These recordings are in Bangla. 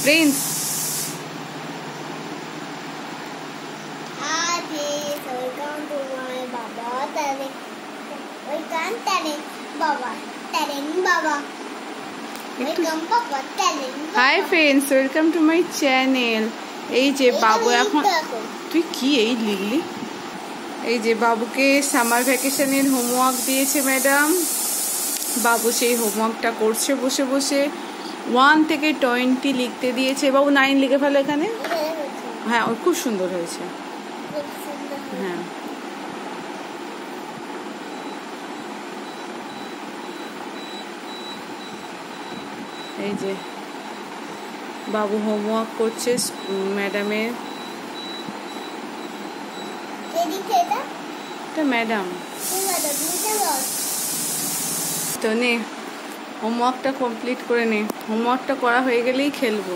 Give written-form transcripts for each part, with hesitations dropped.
Prince. Hi friends, welcome to my channel. এই যে বাবু এখন, তুই কি এই লিখলি? এই যে বাবুকে সামার ভ্যাকেশনের হোমওয়ার্ক দিয়েছে ম্যাডাম। বাবু সেই হোমওয়ার্কটা করছে বসে বসে। 1 থেকে 20 লিখতে দিয়েছে। বাবু 9 লিখে ফেলো এখানে। হ্যাঁ, ওর খুব সুন্দর হয়েছে। হ্যাঁ, এই যে বাবু হোমওয়ার্ক করছে ম্যাডামের। ম্যাডাম তো নে, হোমওয়ার্কটা কমপ্লিট করে নে। হোমওয়ার্কটা করা হয়ে গেলেই খেলবো।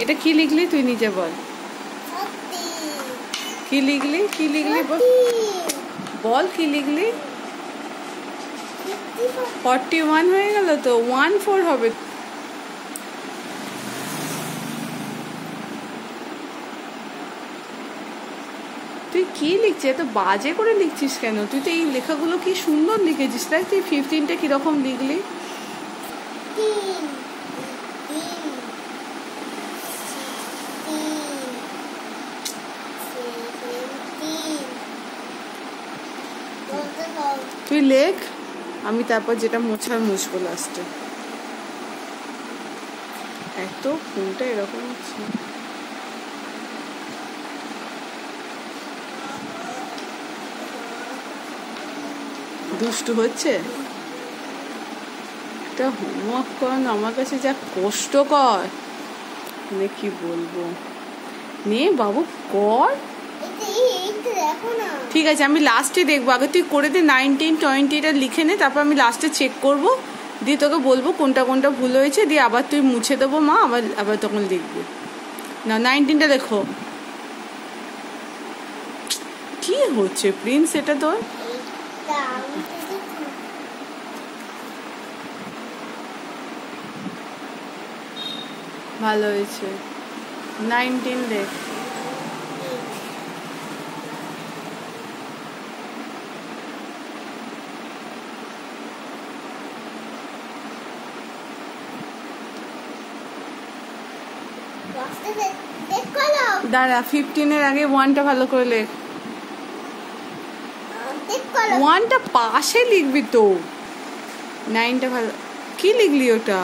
এটা কি লিখলি তুই নিজে বল? কি লিখলি? কি লিখলি বল, কি লিখলি? 41 হয়ে গেল তো, 14 হবে। তুই কি লিখছিস? এত বাজে করে লিখছিস কেন? তুই তো এই লেখাগুলো কি সুন্দর লিখেছিস, তাই? তুই 15টা কিরকম লিখলি? তুই লেখ, আমি তারপর যেটা মোছার মুছবো লাস্টে। এত ফোনটা এরকম হচ্ছে। দুষ্টু হচ্ছে। একটা হোমওয়ার্ক করানো আমার কাছে যা কষ্টকর, মানে কি বলবো। নে বাবু কর। ঠিক আছে, আমি লাস্টে দেখবো। আগে তুই করে দে 19, 20টা লিখে নে, তারপর আমি লাস্টে চেক করবো, দিয়ে তোকে বলবো কোনটা কোনটা ভুল হয়েছে, দিয়ে আবার তুই মুছে দেবো মা, আবার তখন লিখবি। না, 19টা লেখো। কি হচ্ছে প্রিন্স এটা তোর? ভালো হয়েছে। 19 লেখ। দাঁড়া, 15-এর আগে 1টা ভালো করে লেখ। 1টা পাশে লিখবি তো। 9টা ভালো। কি লিখলি ওটা?